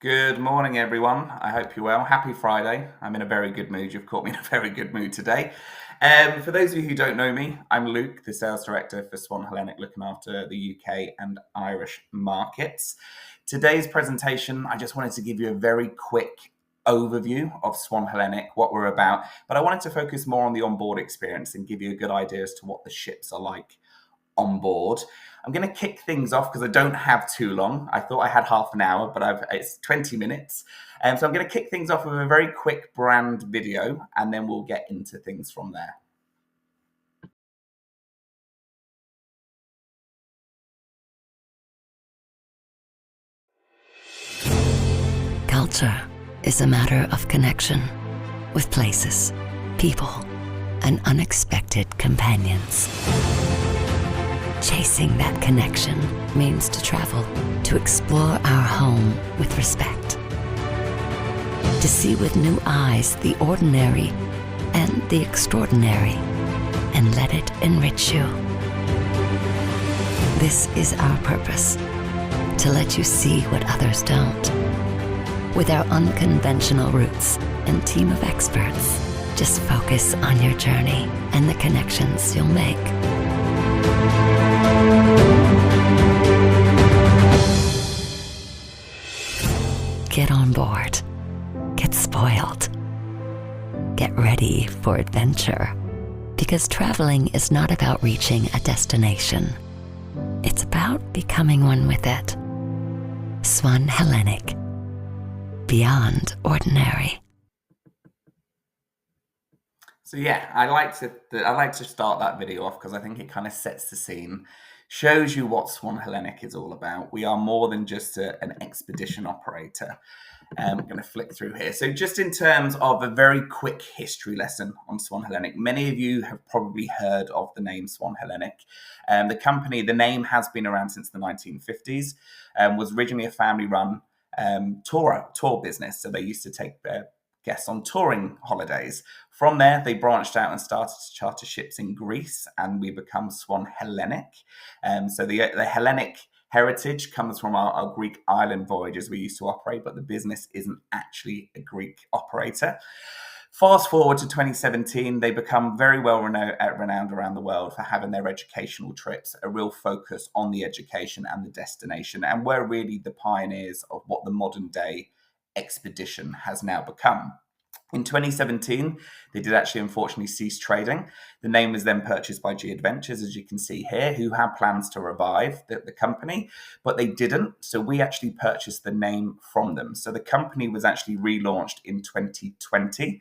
Good morning, everyone. I hope you're well. Happy Friday. I'm in a very good mood. You've caught me in a very good mood today. For those of you who don't know me, I'm Luke, the sales director for Swan Hellenic, looking after the UK and Irish markets. Today's presentation, I just wanted to give you a very quick overview of Swan Hellenic, what we're about, but I wanted to focus more on the onboard experience and give you a good idea as to what the ships are like on board. I'm going to kick things off because I don't have too long. I thought I had half an hour, but it's 20 minutes. So I'm going to kick things off with a very quick brand video, and then we'll get into things from there. Culture is a matter of connection with places, people, and unexpected companions. Chasing that connection means to travel, to explore our home with respect, to see with new eyes the ordinary and the extraordinary, and let it enrich you. This is our purpose, to let you see what others don't. With our unconventional roots and team of experts, just focus on your journey and the connections you'll make. Get on board. Get spoiled. Get ready for adventure. Because traveling is not about reaching a destination. It's about becoming one with it. Swan Hellenic. Beyond ordinary. So yeah, I like to start that video off because I think it kind of sets the scene, shows you what Swan Hellenic is all about. We are more than just an expedition operator. I'm going to flick through here. So just in terms of a very quick history lesson on Swan Hellenic, many of you have probably heard of the name Swan Hellenic. The name has been around since the 1950s, was originally a family-run tour business. So they used to take guests on touring holidays. From there, they branched out and started to charter ships in Greece, and we become Swan Hellenic. So the Hellenic heritage comes from our Greek island voyages we used to operate, but the business isn't actually a Greek operator. Fast forward to 2017, they become very well renowned around the world for having their educational trips, a real focus on the education and the destination, and we're really the pioneers of what the modern day expedition has now become. In 2017, they did actually unfortunately cease trading. The name was then purchased by G Adventures, as you can see here, who had plans to revive the company, but they didn't. So we actually purchased the name from them. So the company was actually relaunched in 2020.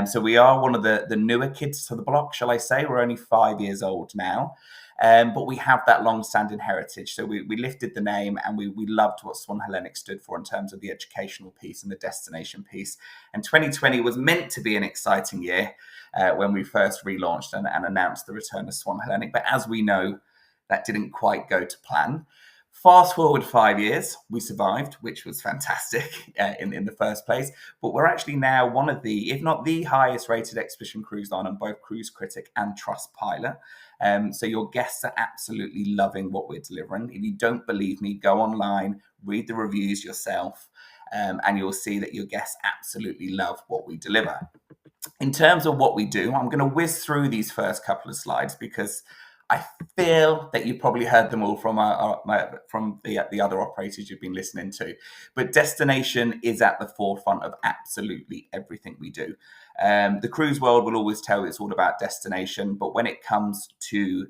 So we are one of the newer kids to the block, shall I say. We're only 5 years old now. But we have that long-standing heritage. So we lifted the name, and we loved what Swan Hellenic stood for in terms of the educational piece and the destination piece. And 2020 was meant to be an exciting year when we first relaunched and announced the return of Swan Hellenic. But as we know, that didn't quite go to plan. Fast forward 5 years, we survived, which was fantastic in the first place. But we're actually now one of the, if not the highest rated expedition cruise line on both Cruise Critic and Trustpilot. So your guests are absolutely loving what we're delivering. If you don't believe me, go online, read the reviews yourself, and you'll see that your guests absolutely love what we deliver. In terms of what we do, I'm going to whiz through these first couple of slides because I feel that you've probably heard them all from the other operators you've been listening to. But destination is at the forefront of absolutely everything we do. The cruise world will always tell you it's all about destination, but when it comes to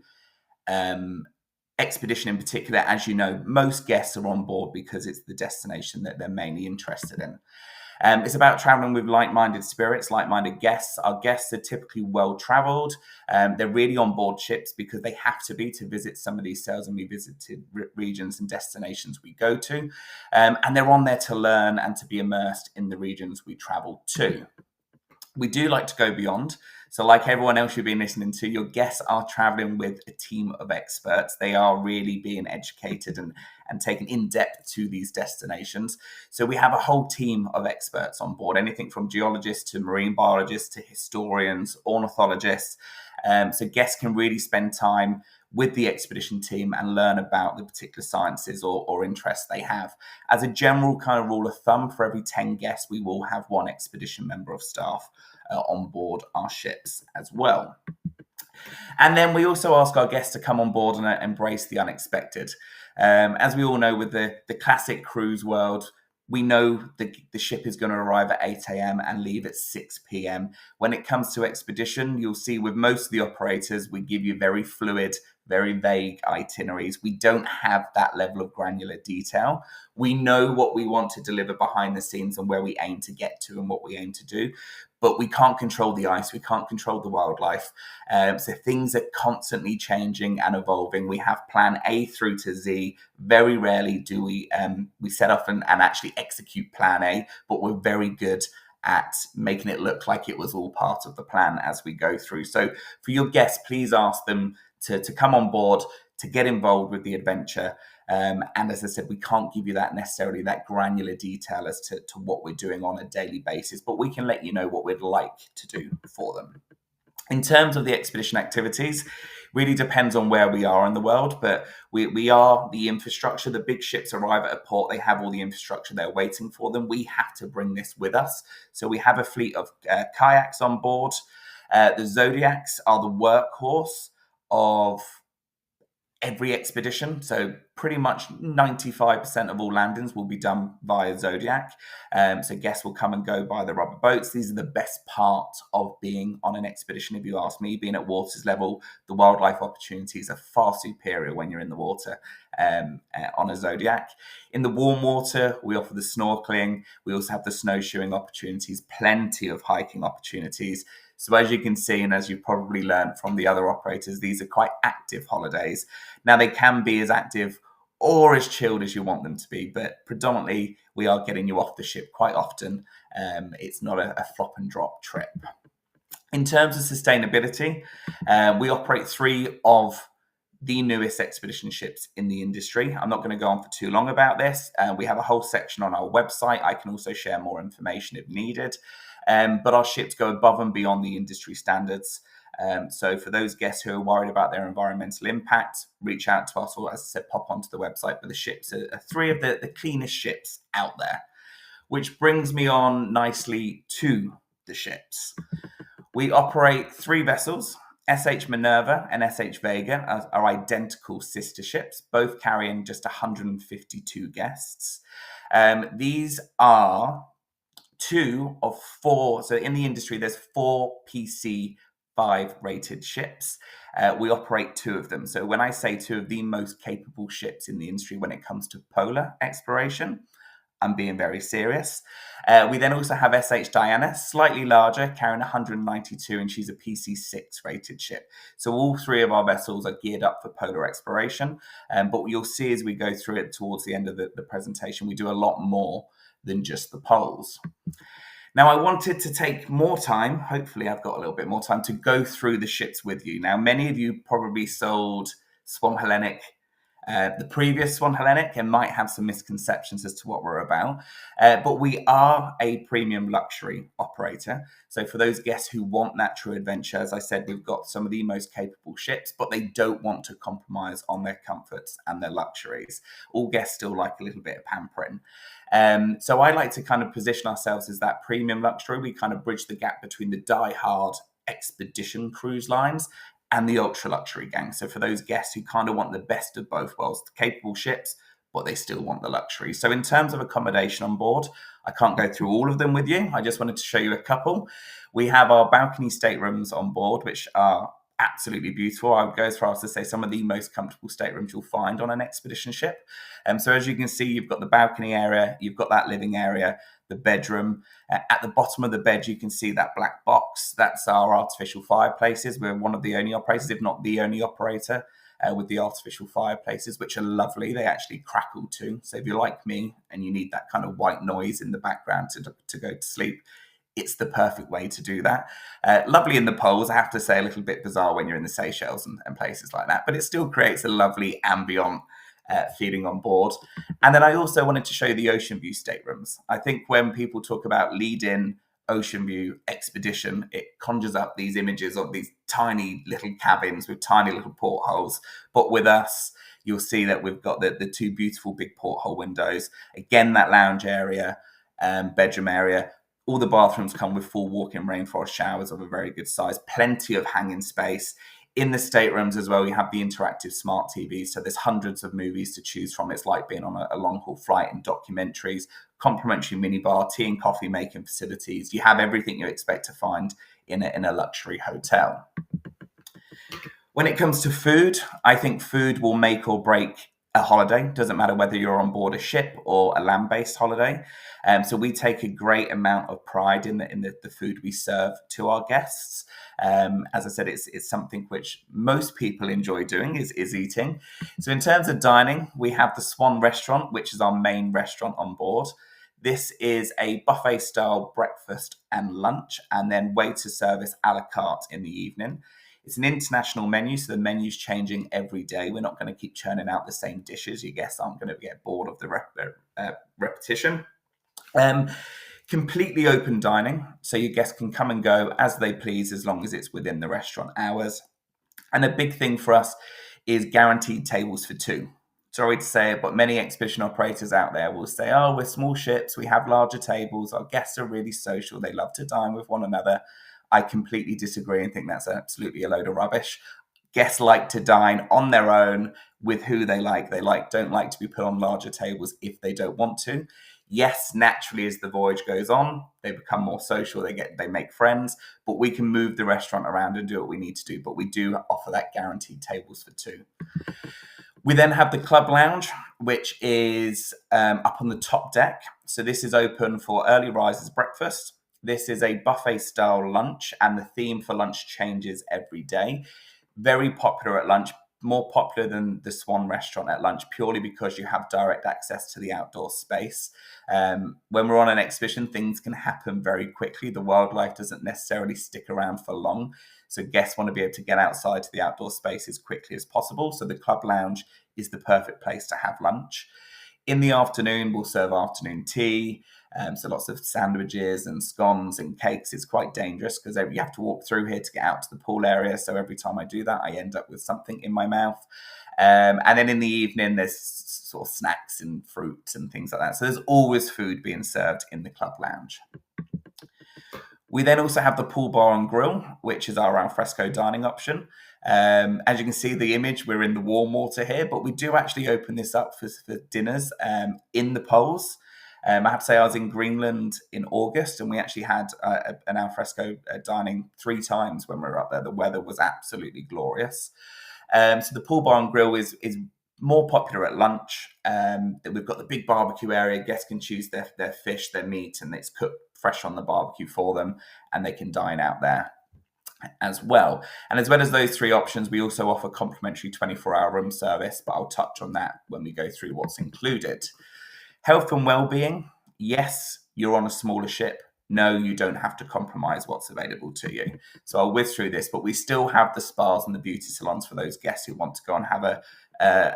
expedition in particular, as you know, most guests are on board because it's the destination that they're mainly interested in. It's about traveling with like-minded spirits, like-minded guests. Our guests are typically well-traveled. They're really on board ships because they have to be to visit some of these sales and revisited regions and destinations we go to. And they're on there to learn and to be immersed in the regions we travel to. We do like to go beyond. So like everyone else you've been listening to, your guests are traveling with a team of experts. They are really being educated and taken in depth to these destinations. So we have a whole team of experts on board, anything from geologists to marine biologists to historians, ornithologists. So guests can really spend time with the expedition team and learn about the particular sciences or interests they have. As a general kind of rule of thumb, for every 10 guests, we will have one expedition member of staff on board our ships as well. And then we also ask our guests to come on board and embrace the unexpected. As we all know, with the classic cruise world, we know the ship is going to arrive at 8 a.m. and leave at 6 p.m. When it comes to expedition, you'll see with most of the operators, we give you very fluid, very vague itineraries. We don't have that level of granular detail. We know what we want to deliver behind the scenes and where we aim to get to and what we aim to do, but we can't control the ice. We can't control the wildlife. So things are constantly changing and evolving. We have plan A through to Z. Very rarely do we set off and actually execute plan A, but we're very good at making it look like it was all part of the plan as we go through. So for your guests, please ask them to come on board, to get involved with the adventure. And as I said, we can't give you that necessarily that granular detail as to what we're doing on a daily basis, but we can let you know what we'd like to do for them. In terms of the expedition activities, really depends on where we are in the world, but we are the infrastructure. The big ships arrive at a port, they have all the infrastructure there waiting for them. We have to bring this with us. So we have a fleet of kayaks on board. The Zodiacs are the workhorse of every expedition. So pretty much 95% of all landings will be done via Zodiac. So guests will come and go by the rubber boats. These are the best part of being on an expedition, if you ask me. Being at water's level, the wildlife opportunities are far superior when you're in the water on a Zodiac. In the warm water, we offer the snorkeling. We also have the snowshoeing opportunities, plenty of hiking opportunities. So as you can see, and as you've probably learned from the other operators, these are quite active holidays. Now, they can be as active or as chilled as you want them to be, but predominantly we are getting you off the ship quite often. It's not a flop and drop trip. In terms of sustainability, we operate 3 of the newest expedition ships in the industry. I'm not going to go on for too long about this. We have a whole section on our website. I can also share more information if needed. But our ships go above and beyond the industry standards. So for those guests who are worried about their environmental impact, reach out to us, or as I said, pop onto the website. But the ships are 3 of the cleanest ships out there, which brings me on nicely to the ships. We operate 3 vessels. SH Minerva and SH Vega are identical sister ships, both carrying just 152 guests. These are 2 of 4. So in the industry, there's 4 PC5 rated ships. We operate 2 of them. So when I say 2 of the most capable ships in the industry when it comes to polar exploration, I'm being very serious. We then also have SH Diana, slightly larger, carrying 192, and she's a PC6 rated ship. So all 3 of our vessels are geared up for polar exploration. But what you'll see as we go through it towards the end of the presentation, we do a lot more than just the poles. Now, I wanted to take more time, hopefully I've got a little bit more time, to go through the ships with you. Now, many of you probably sold Swan Hellenic, the previous Swan Hellenic, and might have some misconceptions as to what we're about. But we are a premium luxury operator. So for those guests who want that true adventure, as I said, we've got some of the most capable ships, but they don't want to compromise on their comforts and their luxuries. All guests still like a little bit of pampering. So I like to kind of position ourselves as that premium luxury. We kind of bridge the gap between the die-hard expedition cruise lines and the ultra luxury gang. So for those guests who kind of want the best of both worlds, the capable ships, but they still want the luxury. So in terms of accommodation on board, I can't go through all of them with you. I just wanted to show you a couple. We have our balcony staterooms on board, which are absolutely beautiful. I would go as far as to say some of the most comfortable staterooms you'll find on an expedition ship. So as you can see, you've got the balcony area, you've got that living area, the bedroom. At the bottom of the bed, you can see that black box. That's our artificial fireplaces. We're one of the only operators, if not the only operator, with the artificial fireplaces, which are lovely. They actually crackle too. So if you're like me and you need that kind of white noise in the background to go to sleep, it's the perfect way to do that. Lovely in the poles, I have to say, a little bit bizarre when you're in the Seychelles and places like that, but it still creates a lovely ambient feeling on board. And then I also wanted to show you the ocean view staterooms. I think when people talk about lead-in ocean view expedition, it conjures up these images of these tiny little cabins with tiny little portholes. But with us, you'll see that we've got the two beautiful big porthole windows. Again, that lounge area, bedroom area. All the bathrooms come with full walk-in rainforest showers of a very good size, plenty of hanging space. In the staterooms as well, you have the interactive smart TVs. So there's hundreds of movies to choose from. It's like being on a long-haul flight, and documentaries, complimentary minibar, tea and coffee making facilities. You have everything you expect to find in a luxury hotel. When it comes to food, I think food will make or break a holiday. Doesn't matter whether you're on board a ship or a land-based holiday. So we take a great amount of pride in the food we serve to our guests. As I said, it's something which most people enjoy doing is eating. So in terms of dining, we have the Swan restaurant, which is our main restaurant on board. This is a buffet-style breakfast and lunch, and then waiter service a la carte in the evening. It's an international menu, so the menu's changing every day. We're not going to keep churning out the same dishes. Your guests aren't going to get bored of the repetition. Completely open dining, so your guests can come and go as they please as long as it's within the restaurant hours. And a big thing for us is guaranteed tables for two. Sorry to say it, but many expedition operators out there will say, oh, we're small ships, we have larger tables, our guests are really social, they love to dine with one another. I completely disagree and think that's absolutely a load of rubbish. Guests like to dine on their own with who they like. Don't like to be put on larger tables if they don't want to. Yes, naturally, as the voyage goes on, they become more social, they make friends, but we can move the restaurant around and do what we need to do. But we do offer that guaranteed tables for two. We then have the club lounge, which is up on the top deck. So this is open for early risers breakfast. This is a buffet-style lunch, and the theme for lunch changes every day. Very popular at lunch, more popular than the Swan restaurant at lunch, purely because you have direct access to the outdoor space. When we're on an expedition, things can happen very quickly. The wildlife doesn't necessarily stick around for long, so guests want to be able to get outside to the outdoor space as quickly as possible. So the club lounge is the perfect place to have lunch. In the afternoon, we'll serve afternoon tea. So lots of sandwiches and scones and cakes. It's quite dangerous because you have to walk through here to get out to the pool area. So every time I do that, I end up with something in my mouth. And then in the evening, there's sort of snacks and fruits and things like that. So there's always food being served in the club lounge. We then also have the pool bar and grill, which is our alfresco dining option. As you can see the image, we're in the warm water here, but we do actually open this up for dinners in the poles. I have to say I was in Greenland in August, and we actually had an alfresco dining 3 times when we were up there. The weather was absolutely glorious. So the pool bar and grill is more popular at lunch. We've got the big barbecue area. Guests can choose their fish, their meat, and it's cooked fresh on the barbecue for them, and they can dine out there as well. And as well as those 3 options, we also offer complimentary 24-hour room service, but I'll touch on that when we go through what's included. Health and well-being, yes, you're on a smaller ship. No, you don't have to compromise what's available to you. So I'll whiz through this, but we still have the spas and the beauty salons for those guests who want to go and have a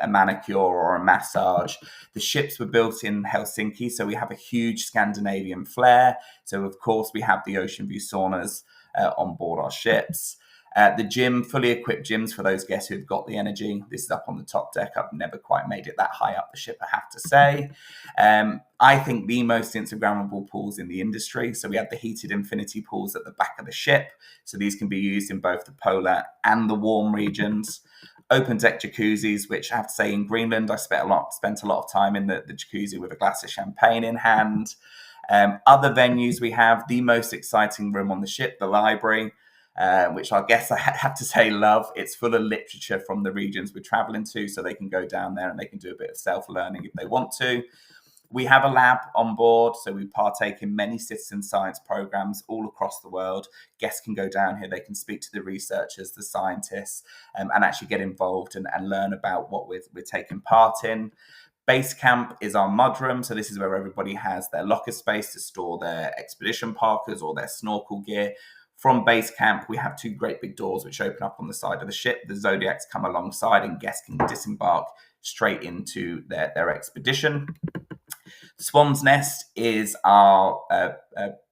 manicure or a massage. The ships were built in Helsinki, so we have a huge Scandinavian flair. So of course we have the ocean view saunas on board our ships. The gym, fully equipped gyms for those guests who've got the energy. This is up on the top deck. I've never quite made it that high up the ship, I have to say. I think the most Instagrammable pools in the industry. So we have the heated infinity pools at the back of the ship. So these can be used in both the polar and the warm regions. Open deck jacuzzis, which I have to say in Greenland, I spent a lot of time in the jacuzzi with a glass of champagne in hand. Other venues, we have the most exciting room on the ship, the library. Which I guess I have to say love. It's full of literature from the regions we're traveling to, so they can go down there and they can do a bit of self-learning if they want to. We have a lab on board, so we partake in many citizen science programs all across the world. Guests can go down here, they can speak to the researchers, the scientists, and actually get involved and learn about what we're taking part in. Base camp is our mudroom, so this is where everybody has their locker space to store their expedition parkas or their snorkel gear. From base camp, we have 2 great big doors which open up on the side of the ship. The Zodiacs come alongside and guests can disembark straight into their expedition. Swan's Nest is our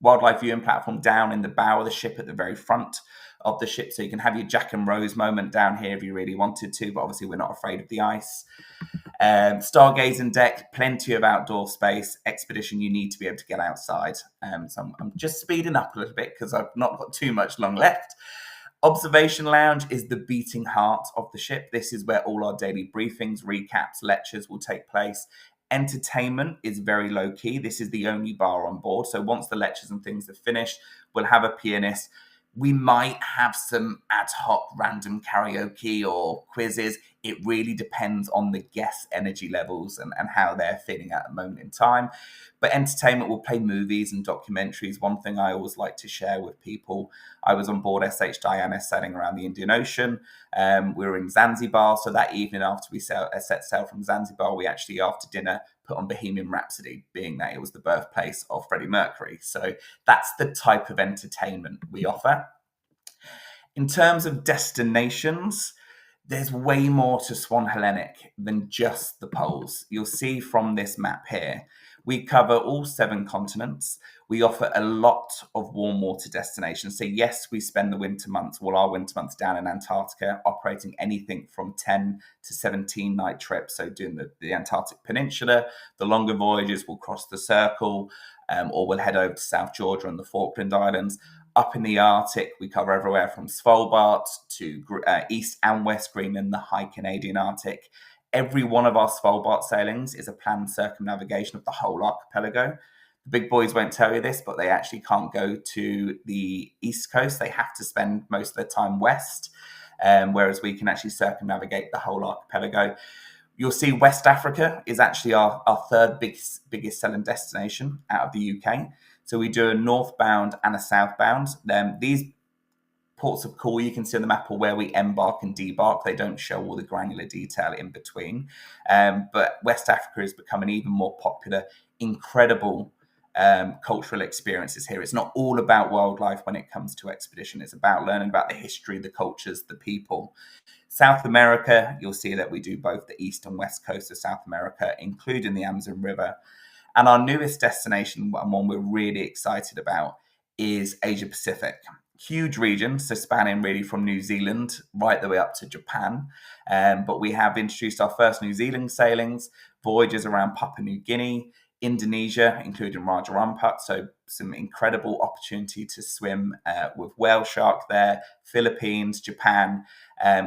wildlife viewing platform down in the bow of the ship at the very front of the ship. So you can have your Jack and Rose moment down here if you really wanted to, but obviously we're not afraid of the ice. Stargazing deck, plenty of outdoor space. Expedition, you need to be able to get outside. So I'm just speeding up a little bit because I've not got too much long left. Observation Lounge is the beating heart of the ship. This is where all our daily briefings, recaps, lectures will take place. Entertainment is very low key. This is the only bar on board. So once the lectures and things are finished, we'll have a pianist. We might have some ad hoc random karaoke or quizzes. It really depends on the guests' energy levels and how they're feeling at the moment in time. But entertainment will play movies and documentaries. One thing I always like to share with people, I was on board SH Diana sailing around the Indian Ocean. We were in Zanzibar. So that evening after we set sail from Zanzibar, we actually, after dinner, put on Bohemian Rhapsody, being that it was the birthplace of Freddie Mercury. So that's the type of entertainment we offer. In terms of destinations, there's way more to Swan Hellenic than just the poles. You'll see from this map here, we cover all 7 continents. We offer a lot of warm water destinations. So yes, we spend the winter months, our winter months down in Antarctica, operating anything from 10 to 17 night trips. So doing the Antarctic Peninsula, the longer voyages, we'll cross the Circle, or we'll head over to South Georgia and the Falkland Islands. Up in the Arctic, we cover everywhere from Svalbard to East and West Greenland, the high Canadian Arctic. Every one of our Svalbard sailings is a planned circumnavigation of the whole archipelago. The big boys won't tell you this, but they actually can't go to the East Coast. They have to spend most of their time west, whereas we can actually circumnavigate the whole archipelago. You'll see West Africa is actually our third biggest selling destination out of the UK. So we do a northbound and a southbound. These ports of call you can see on the map are where we embark and debark. They don't show all the granular detail in between. But West Africa has become an even more popular, incredible cultural experiences here. It's not all about wildlife when it comes to expedition. It's about learning about the history, the cultures, the people. South America, you'll see that we do both the east and west coast of South America, including the Amazon River. And our newest destination, and one we're really excited about, is Asia Pacific. Huge region, so spanning really from New Zealand right the way up to Japan. But we have introduced our first New Zealand sailings, voyages around Papua New Guinea, Indonesia, including Raja Ampat. So some incredible opportunity to swim with whale shark there, Philippines, Japan.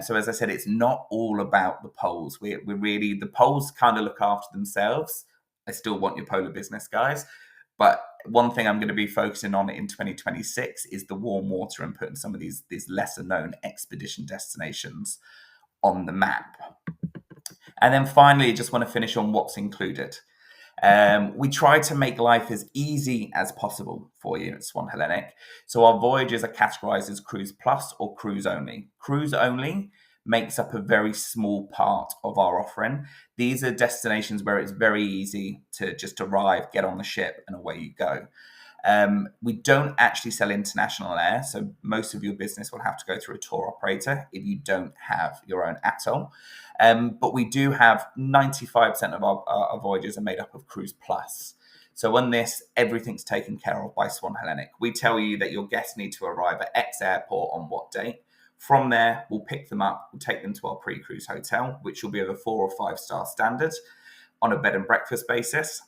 So as I said, it's not all about the poles. We're really, the poles kind of look after themselves. I still want your polar business, guys. But one thing I'm going to be focusing on in 2026 is the warm water and putting some of these lesser known expedition destinations on the map. And then finally, I just want to finish on what's included. We try to make life as easy as possible for you at Swan Hellenic. So our voyages are categorized as cruise plus or cruise only. Cruise only makes up a very small part of our offering. These are destinations where it's very easy to just arrive, get on the ship, and away you go. We don't actually sell international air, so most of your business will have to go through a tour operator if you don't have your own atoll. But we do have 95% of our voyages are made up of Cruise Plus. So on this, everything's taken care of by Swan Hellenic. We tell you that your guests need to arrive at X airport on what date. From there, we'll pick them up, we'll take them to our pre-cruise hotel, which will be of a 4 or 5 star standard on a bed and breakfast basis.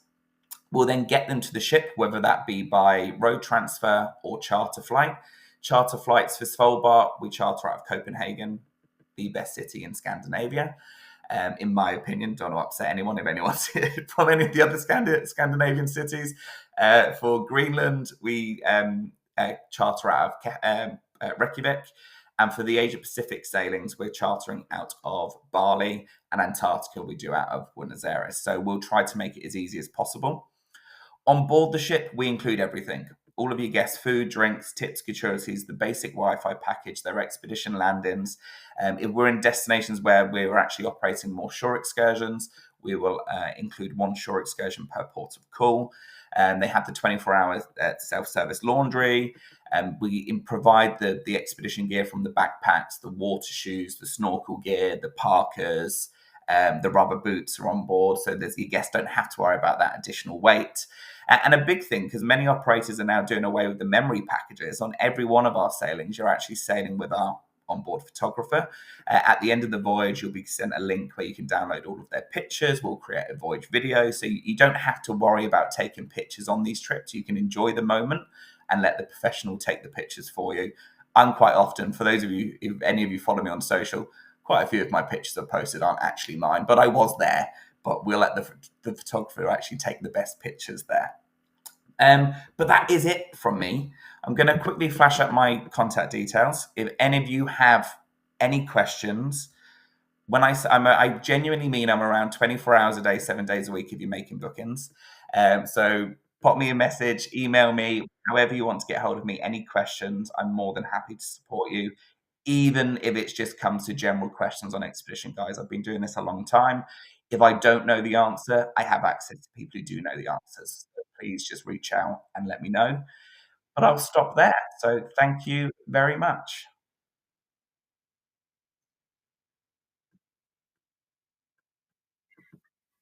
We'll then get them to the ship, whether that be by road transfer or charter flight. Charter flights for Svalbard, we charter out of Copenhagen, the best city in Scandinavia. In my opinion, don't want to upset anyone if anyone's from any of the other Scandinavian cities. For Greenland, we charter out of Reykjavik. And for the Asia Pacific sailings, we're chartering out of Bali, and Antarctica we do out of Buenos Aires. So we'll try to make it as easy as possible. On board the ship, we include everything. All of your guests, food, drinks, tips, gratuities, the basic Wi-Fi package, their expedition landings. If we're in destinations where we're actually operating more shore excursions, we will include 1 shore excursion per port of call. They have the 24-hour self-service laundry. We provide the expedition gear from the backpacks, the water shoes, the snorkel gear, the parkers, The rubber boots are on board, so your guests don't have to worry about that additional weight. And a big thing, because many operators are now doing away with the memory packages, on every one of our sailings, you're actually sailing with our onboard photographer. At the end of the voyage, you'll be sent a link where you can download all of their pictures. We'll create a voyage video. So you don't have to worry about taking pictures on these trips. You can enjoy the moment and let the professional take the pictures for you. I'm quite often, for those of you, if any of you follow me on social, quite a few of my pictures are posted aren't actually mine, but I was there. But we'll let the photographer actually take the best pictures there. But that is it from me. I'm going to quickly flash up my contact details. If any of you have any questions, when I genuinely mean I'm around 24 hours a day, 7 days a week if you're making bookings. So pop me a message, email me, however you want to get hold of me. Any questions, I'm more than happy to support you, even if it's just comes to general questions on expedition, guys. I've been doing this a long time. If I don't know the answer, I have access to people who do know the answers. So please just reach out and let me know. But I'll stop there. So thank you very much.